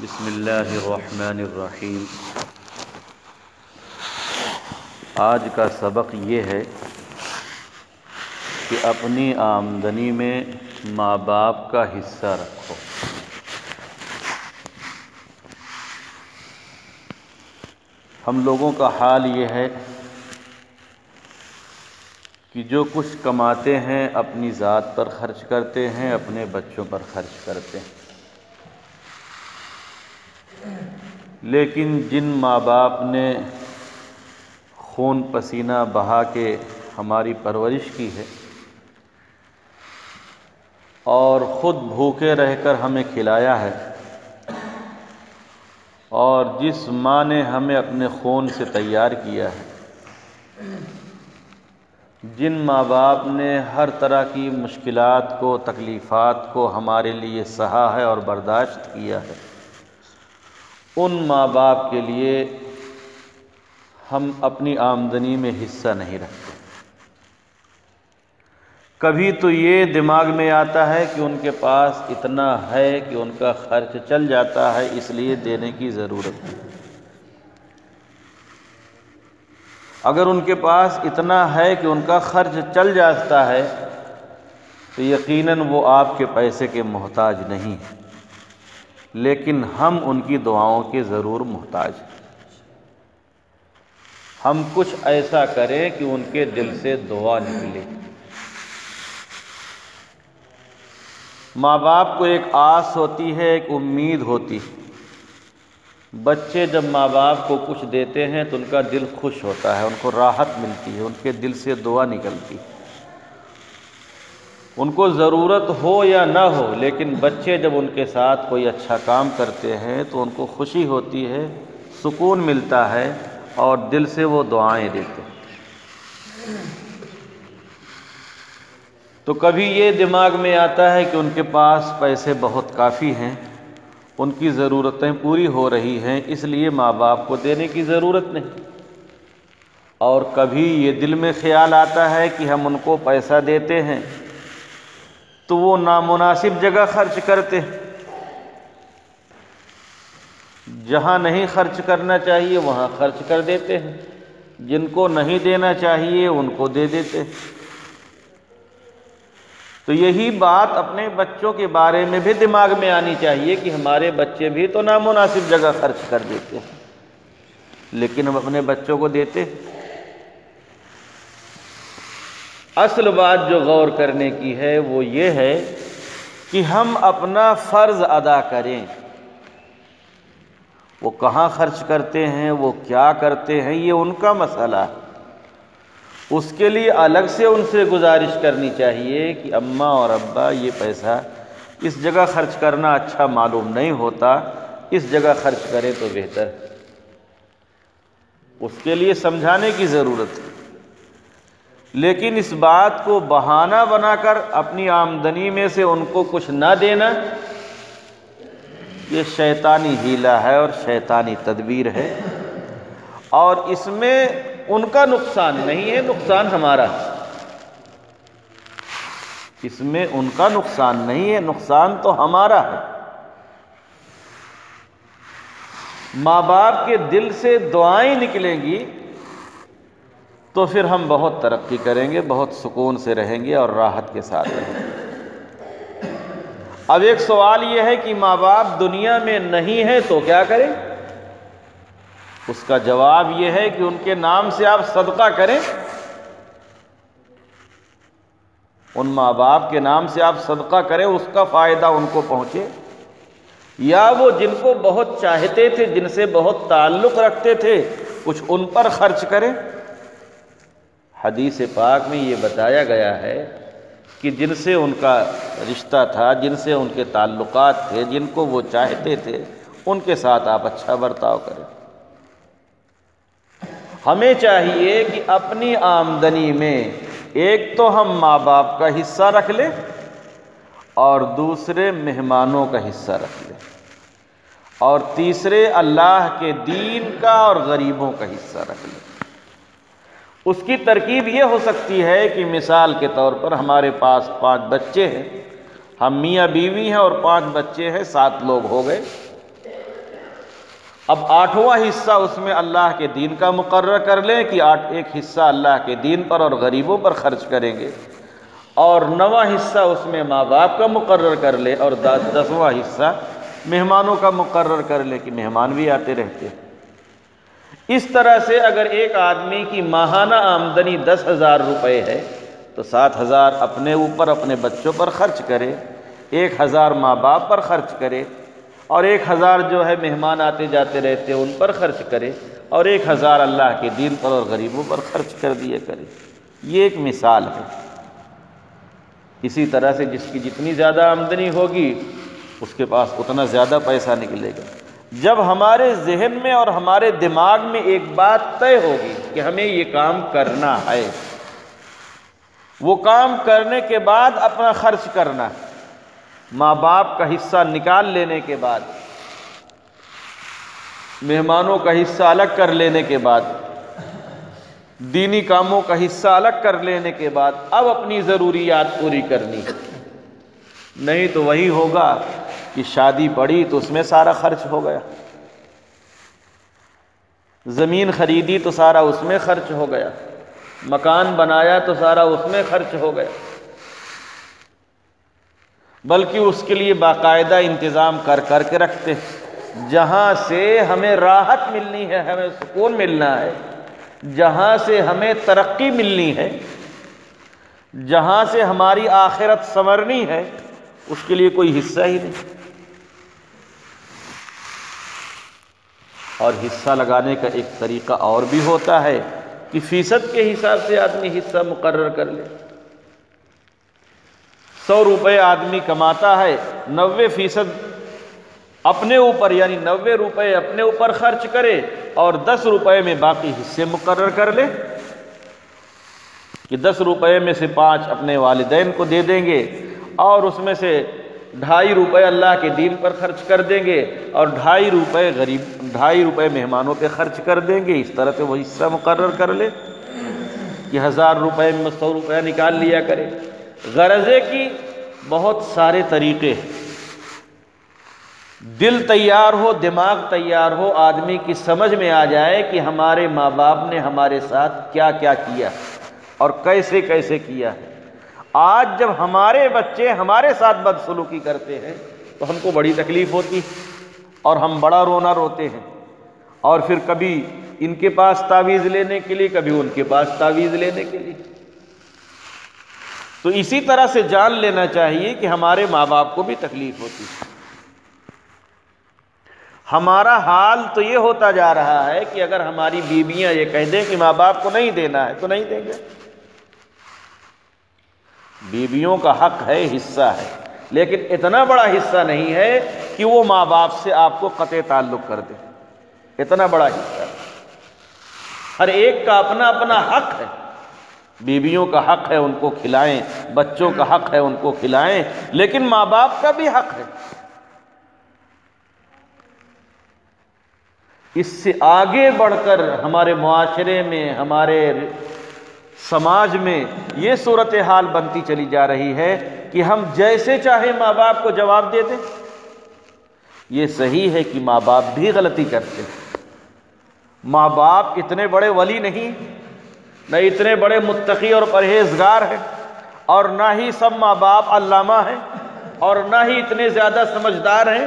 بسم اللہ الرحمن الرحیم۔ آج کا سبق یہ ہے کہ اپنی آمدنی میں ماں باپ کا حصہ رکھو۔ ہم لوگوں کا حال یہ ہے کہ جو کچھ کماتے ہیں اپنی ذات پر خرچ کرتے ہیں، اپنے بچوں پر خرچ کرتے ہیں، لیکن جن ماں باپ نے خون پسینہ بہا کے ہماری پرورش کی ہے اور خود بھوکے رہ کر ہمیں کھلایا ہے، اور جس ماں نے ہمیں اپنے خون سے تیار کیا ہے، جن ماں باپ نے ہر طرح کی مشکلات کو، تکلیفات کو ہمارے لیے سہا ہے اور برداشت کیا ہے، ان ماں باپ کے لیے ہم اپنی آمدنی میں حصہ نہیں رکھتے۔ کبھی تو یہ دماغ میں آتا ہے کہ ان کے پاس اتنا ہے کہ ان کا خرچ چل جاتا ہے، اس لیے دینے کی ضرورت ہے۔ اگر ان کے پاس اتنا ہے کہ ان کا خرچ چل جاتا ہے تو یقیناً وہ آپ کے پیسے کے محتاج نہیں ہیں، لیکن ہم ان کی دعاؤں کے ضرور محتاج ہیں۔ ہم کچھ ایسا کریں کہ ان کے دل سے دعا نکلے۔ ماں باپ کو ایک آس ہوتی ہے، ایک امید ہوتی ہے۔ بچے جب ماں باپ کو کچھ دیتے ہیں تو ان کا دل خوش ہوتا ہے، ان کو راحت ملتی ہے، ان کے دل سے دعا نکلتی ہے۔ ان کو ضرورت ہو یا نہ ہو، لیکن بچے جب ان کے ساتھ کوئی اچھا کام کرتے ہیں تو ان کو خوشی ہوتی ہے، سکون ملتا ہے اور دل سے وہ دعائیں دیتے ہیں۔ تو کبھی یہ دماغ میں آتا ہے کہ ان کے پاس پیسے بہت کافی ہیں، ان کی ضرورتیں پوری ہو رہی ہیں، اس لیے ماں باپ کو دینے کی ضرورت نہیں۔ اور کبھی یہ دل میں خیال آتا ہے کہ ہم ان کو پیسہ دیتے ہیں تو وہ نامناسب جگہ خرچ کرتے ہیں، جہاں نہیں خرچ کرنا چاہیے وہاں خرچ کر دیتے ہیں، جن کو نہیں دینا چاہیے ان کو دے دیتے ہیں۔ تو یہی بات اپنے بچوں کے بارے میں بھی دماغ میں آنی چاہیے کہ ہمارے بچے بھی تو نامناسب جگہ خرچ کر دیتے ہیں، لیکن ہم اپنے بچوں کو دیتے ہیں۔ اصل بات جو غور کرنے کی ہے وہ یہ ہے کہ ہم اپنا فرض ادا کریں۔ وہ کہاں خرچ کرتے ہیں، وہ کیا کرتے ہیں، یہ ان کا مسئلہ ہے۔ اس کے لیے الگ سے ان سے گزارش کرنی چاہیے کہ اماں اور ابا یہ پیسہ اس جگہ خرچ کرنا اچھا معلوم نہیں ہوتا، اس جگہ خرچ کریں تو بہتر ہے۔ اس کے لیے سمجھانے کی ضرورت ہے، لیکن اس بات کو بہانہ بنا کر اپنی آمدنی میں سے ان کو کچھ نہ دینا، یہ شیطانی حیلہ ہے اور شیطانی تدبیر ہے، اور اس میں ان کا نقصان نہیں ہے، نقصان ہمارا ہے۔ اس میں ان کا نقصان نہیں ہے، نقصان تو ہمارا ہے۔ ماں باپ کے دل سے دعائیں نکلیں گی تو پھر ہم بہت ترقی کریں گے، بہت سکون سے رہیں گے اور راحت کے ساتھ رہیں گے۔ اب ایک سوال یہ ہے کہ ماں باپ دنیا میں نہیں ہیں تو کیا کریں؟ اس کا جواب یہ ہے کہ ان کے نام سے آپ صدقہ کریں۔ ان ماں باپ کے نام سے آپ صدقہ کریں، اس کا فائدہ ان کو پہنچے، یا وہ جن کو بہت چاہتے تھے، جن سے بہت تعلق رکھتے تھے، کچھ ان پر خرچ کریں۔ حدیث پاک میں یہ بتایا گیا ہے کہ جن سے ان کا رشتہ تھا، جن سے ان کے تعلقات تھے، جن کو وہ چاہتے تھے، ان کے ساتھ آپ اچھا برتاؤ کریں۔ ہمیں چاہیے کہ اپنی آمدنی میں ایک تو ہم ماں باپ کا حصہ رکھ لیں اور دوسرے مہمانوں کا حصہ رکھ لیں، اور تیسرے اللہ کے دین کا اور غریبوں کا حصہ رکھ لیں۔ اس کی ترکیب یہ ہو سکتی ہے کہ مثال کے طور پر ہمارے پاس 5 بچے ہیں، ہم میاں بیوی ہیں اور 5 بچے ہیں، 7 لوگ ہو گئے۔ اب 8واں حصہ اس میں اللہ کے دین کا مقرر کر لیں کہ ایک حصہ اللہ کے دین پر اور غریبوں پر خرچ کریں گے، اور 9واں حصہ اس میں ماں باپ کا مقرر کر لیں، اور 10واں حصہ مہمانوں کا مقرر کر لیں کہ مہمان بھی آتے رہتے ہیں۔ اس طرح سے اگر ایک آدمی کی ماہانہ آمدنی 10,000 روپے ہے تو 7,000 اپنے اوپر اپنے بچوں پر خرچ کرے، 1,000 ماں باپ پر خرچ کرے، اور 1,000 جو ہے مہمان آتے جاتے رہتے ہیں ان پر خرچ کرے، اور 1,000 اللہ کے دین پر اور غریبوں پر خرچ کر دیا کرے۔ یہ ایک مثال ہے۔ اسی طرح سے جس کی جتنی زیادہ آمدنی ہوگی اس کے پاس اتنا زیادہ پیسہ نکلے گا۔ جب ہمارے ذہن میں اور ہمارے دماغ میں ایک بات طے ہوگی کہ ہمیں یہ کام کرنا ہے، وہ کام کرنے کے بعد اپنا خرچ کرنا، ماں باپ کا حصہ نکال لینے کے بعد، مہمانوں کا حصہ الگ کر لینے کے بعد، دینی کاموں کا حصہ الگ کر لینے کے بعد اب اپنی ضروریات پوری کرنی ہے۔ نہیں تو وہی ہوگا کہ شادی پڑی تو اس میں سارا خرچ ہو گیا، زمین خریدی تو سارا اس میں خرچ ہو گیا، مکان بنایا تو سارا اس میں خرچ ہو گیا، بلکہ اس کے لیے باقاعدہ انتظام کر کے رکھتے ہیں۔ جہاں سے ہمیں راحت ملنی ہے، ہمیں سکون ملنا ہے، جہاں سے ہمیں ترقی ملنی ہے، جہاں سے ہماری آخرت سنورنی ہے، اس کے لیے کوئی حصہ ہی نہیں۔ اور حصہ لگانے کا ایک طریقہ اور بھی ہوتا ہے کہ فیصد کے حساب سے آدمی حصہ مقرر کر لے۔ 100 روپے آدمی کماتا ہے، 90% اپنے اوپر، یعنی 90 روپے اپنے اوپر خرچ کرے، اور 10 روپے میں باقی حصے مقرر کر لے کہ 10 روپے میں سے 5 اپنے والدین کو دے دیں گے، اور اس میں سے 2.5 روپے اللہ کے دین پر خرچ کر دیں گے، اور 2.5 روپے مہمانوں پہ خرچ کر دیں گے۔ اس طرح سے وہ حصہ مقرر کر لے کہ 1000 روپے میں 100 روپے نکال لیا کرے۔ غرضے کی بہت سارے طریقے ہیں۔ دل تیار ہو، دماغ تیار ہو، آدمی کی سمجھ میں آ جائے کہ ہمارے ماں باپ نے ہمارے ساتھ کیا کیا کیا اور کیسے کیسے کیا ہے۔ آج جب ہمارے بچے ہمارے ساتھ بدسلوکی کرتے ہیں تو ہم کو بڑی تکلیف ہوتی اور ہم بڑا رونا روتے ہیں، اور پھر کبھی ان کے پاس تعویذ لینے کے لیے، کبھی ان کے پاس تعویذ لینے کے لیے۔ تو اسی طرح سے جان لینا چاہیے کہ ہمارے ماں باپ کو بھی تکلیف ہوتی ہے۔ ہمارا حال تو یہ ہوتا جا رہا ہے کہ اگر ہماری بیویاں یہ کہہ دیں کہ ماں باپ کو نہیں دینا ہے تو نہیں دیں گے۔ بیویوں کا حق ہے، حصہ ہے، لیکن اتنا بڑا حصہ نہیں ہے کہ وہ ماں باپ سے آپ کو قطع تعلق کر دے۔ اتنا بڑا حصہ ہے۔ ہر ایک کا اپنا اپنا حق ہے۔ بیویوں کا حق ہے ان کو کھلائیں، بچوں کا حق ہے ان کو کھلائیں، لیکن ماں باپ کا بھی حق ہے۔ اس سے آگے بڑھ کر ہمارے معاشرے میں، ہمارے سماج میں یہ صورتحال بنتی چلی جا رہی ہے کہ ہم جیسے چاہے ماں باپ کو جواب دے دیں۔ یہ صحیح ہے کہ ماں باپ بھی غلطی کرتے ہیں، ماں باپ اتنے بڑے ولی نہیں، نہ اتنے بڑے متقی اور پرہیزگار ہیں، اور نہ ہی سب ماں باپ علامہ ہیں، اور نہ ہی اتنے زیادہ سمجھدار ہیں۔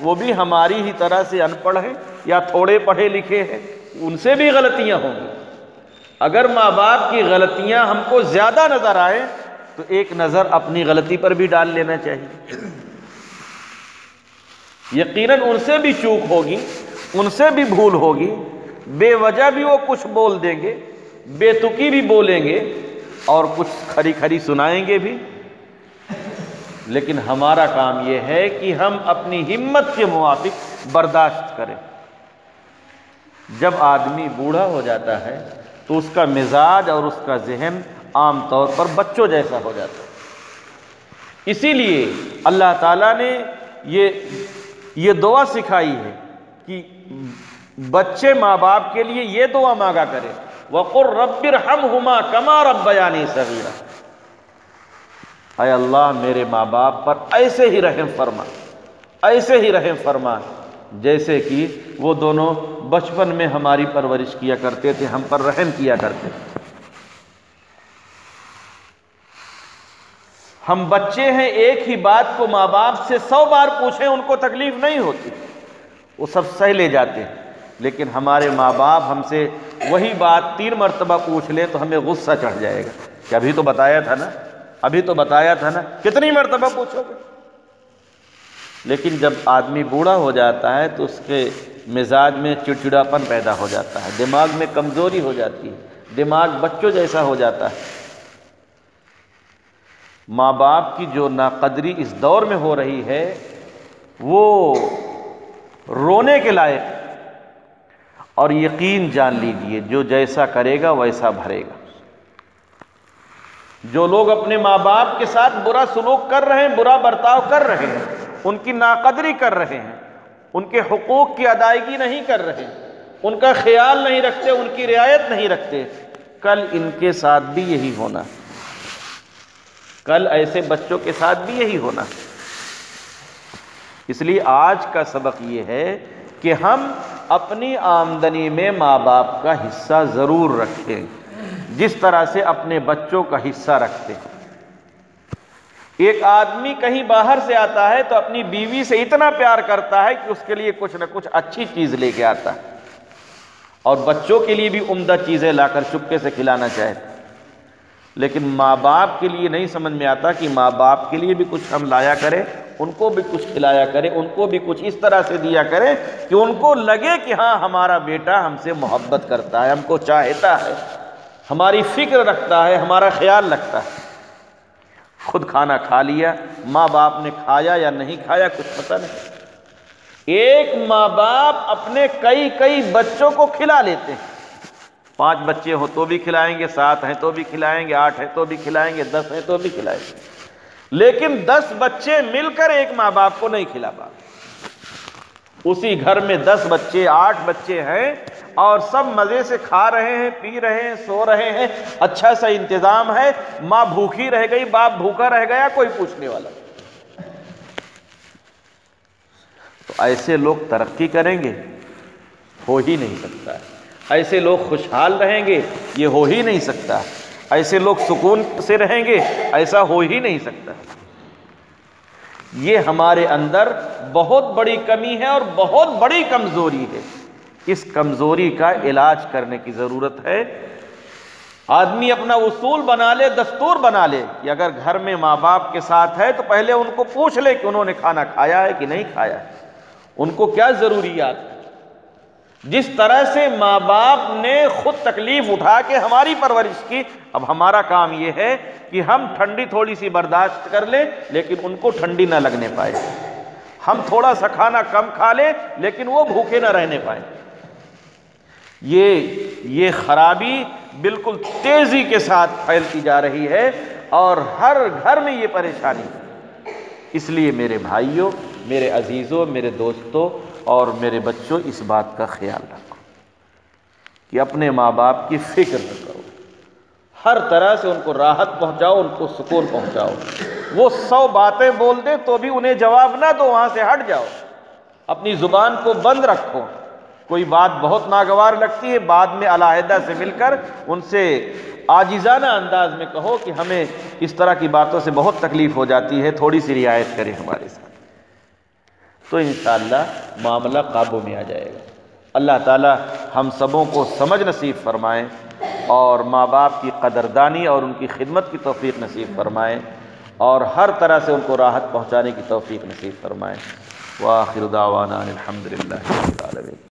وہ بھی ہماری ہی طرح سے ان پڑھ ہیں یا تھوڑے پڑھے لکھے ہیں، ان سے بھی غلطیاں ہوں گی۔ اگر ماں باپ کی غلطیاں ہم کو زیادہ نظر آئیں تو ایک نظر اپنی غلطی پر بھی ڈال لینا چاہیے۔ یقیناً ان سے بھی چوک ہوگی، ان سے بھی بھول ہوگی، بے وجہ بھی وہ کچھ بول دیں گے، بے تکی بھی بولیں گے، اور کچھ کھری کھری سنائیں گے بھی، لیکن ہمارا کام یہ ہے کہ ہم اپنی ہمت کے موافق برداشت کریں۔ جب آدمی بوڑھا ہو جاتا ہے تو اس کا مزاج اور اس کا ذہن عام طور پر بچوں جیسا ہو جاتا ہے۔ اسی لیے اللہ تعالیٰ نے یہ دعا سکھائی ہے کہ بچے ماں باپ کے لیے یہ دعا مانگا کرے، وَقُلْ رَبِّ ارْحَمْهُمَا كَمَا رَبَّيَانِي صَغِيرًا۔ اے اللہ میرے ماں باپ پر ایسے ہی رحم فرما، ایسے ہی رحم فرما جیسے کہ وہ دونوں بچپن میں ہماری پرورش کیا کرتے تھے، ہم پر رحم کیا کرتے تھے۔ ہم بچے ہیں، ایک ہی بات کو ماں باپ سے 100 بار پوچھیں ان کو تکلیف نہیں ہوتی، وہ سب سہ لے جاتے ہیں، لیکن ہمارے ماں باپ ہم سے وہی بات 3 مرتبہ پوچھ لے تو ہمیں غصہ چڑھ جائے گا کہ ابھی تو بتایا تھا نا، ابھی تو بتایا تھا نا، کتنی مرتبہ پوچھو گے؟ لیکن جب آدمی بوڑھا ہو جاتا ہے تو اس کے مزاج میں چڑچڑاپن پیدا ہو جاتا ہے، دماغ میں کمزوری ہو جاتی ہے، دماغ بچوں جیسا ہو جاتا ہے۔ ماں باپ کی جو ناقدری اس دور میں ہو رہی ہے وہ رونے کے لائق ہے، اور یقین جان لیجئے جو جیسا کرے گا ویسا بھرے گا۔ جو لوگ اپنے ماں باپ کے ساتھ برا سلوک کر رہے ہیں، برا برتاؤ کر رہے ہیں، ان کی ناقدری کر رہے ہیں، ان کے حقوق کی ادائیگی نہیں کر رہے، ان کا خیال نہیں رکھتے، ان کی رعایت نہیں رکھتے، کل ان کے ساتھ بھی یہی ہونا، کل ایسے بچوں کے ساتھ بھی یہی ہونا۔ اس لیے آج کا سبق یہ ہے کہ ہم اپنی آمدنی میں ماں باپ کا حصہ ضرور رکھیں، جس طرح سے اپنے بچوں کا حصہ رکھتے ہیں۔ ایک آدمی کہیں باہر سے آتا ہے تو اپنی بیوی سے اتنا پیار کرتا ہے کہ اس کے لیے کچھ نہ کچھ اچھی چیز لے کے آتا ہے، اور بچوں کے لیے بھی عمدہ چیزیں لا کر چپکے سے کھلانا چاہتا ہے۔ لیکن ماں باپ کے لیے نہیں سمجھ میں آتا کہ ماں باپ کے لیے بھی کچھ ہم لایا کریں، ان کو بھی کچھ کھلایا کریں، ان کو بھی کچھ اس طرح سے دیا کریں کہ ان کو لگے کہ ہاں ہمارا بیٹا ہم سے محبت کرتا ہے، ہم کو چاہتا ہے، ہماری فکر رکھتا ہے، ہمارا خیال رکھتا ہے۔ خود کھانا کھا لیا، ماں باپ نے کھایا یا نہیں کھایا کچھ پتہ نہیں۔ ایک ماں باپ اپنے کئی بچوں کو کھلا لیتے ہیں، 5 بچے ہو تو بھی کھلائیں گے، 7 ہیں تو بھی کھلائیں گے، 8 ہیں تو بھی کھلائیں گے، 10 ہیں تو بھی کھلائیں گے، لیکن 10 بچے مل کر ایک ماں باپ کو نہیں کھلا پاتے۔ اسی گھر میں 10 بچے 8 بچے ہیں اور سب مزے سے کھا رہے ہیں، پی رہے ہیں، سو رہے ہیں، اچھا سا انتظام ہے، ماں بھوکی رہ گئی، باپ بھوکا رہ گیا، کوئی پوچھنے والا۔ تو ایسے لوگ ترقی کریں گے؟ ہو ہی نہیں سکتا ہے۔ ایسے لوگ خوشحال رہیں گے؟ یہ ہو ہی نہیں سکتا۔ ایسے لوگ سکون سے رہیں گے؟ ایسا ہو ہی نہیں سکتا۔ یہ ہمارے اندر بہت بڑی کمی ہے اور بہت بڑی کمزوری ہے، اس کمزوری کا علاج کرنے کی ضرورت ہے۔ آدمی اپنا اصول بنا لے، دستور بنا لے کہ اگر گھر میں ماں باپ کے ساتھ ہے تو پہلے ان کو پوچھ لے کہ انہوں نے کھانا کھایا ہے کہ نہیں کھایا ہے، ان کو کیا ضروریات ہے۔ جس طرح سے ماں باپ نے خود تکلیف اٹھا کے ہماری پرورش کی، اب ہمارا کام یہ ہے کہ ہم ٹھنڈی تھوڑی سی برداشت کر لیں لیکن ان کو ٹھنڈی نہ لگنے پائے، ہم تھوڑا سا کھانا کم کھا لیں لیکن وہ بھوکے نہ رہنے پائیں۔ یہ خرابی بالکل تیزی کے ساتھ پھیلتی جا رہی ہے اور ہر گھر میں یہ پریشانی ہے۔ اس لیے میرے بھائیوں، میرے عزیزوں، میرے دوستوں اور میرے بچوں، اس بات کا خیال رکھو کہ اپنے ماں باپ کی فکر نہ کرو، ہر طرح سے ان کو راحت پہنچاؤ، ان کو سکون پہنچاؤ۔ وہ 100 باتیں بول دیں تو بھی انہیں جواب نہ دو، وہاں سے ہٹ جاؤ، اپنی زبان کو بند رکھو۔ کوئی بات بہت ناگوار لگتی ہے، بعد میں علیحدہ سے مل کر ان سے عاجزانہ انداز میں کہو کہ ہمیں اس طرح کی باتوں سے بہت تکلیف ہو جاتی ہے، تھوڑی سی رعایت کریں ہمارے ساتھ، تو انشاءاللہ معاملہ قابو میں آ جائے گا۔ اللہ تعالی ہم سبوں کو سمجھ نصیب فرمائے اور ماں باپ کی قدردانی اور ان کی خدمت کی توفیق نصیب فرمائے اور ہر طرح سے ان کو راحت پہنچانے کی توفیق نصیب فرمائے۔ وآخر دعوانا الحمدللہ رب العالمین۔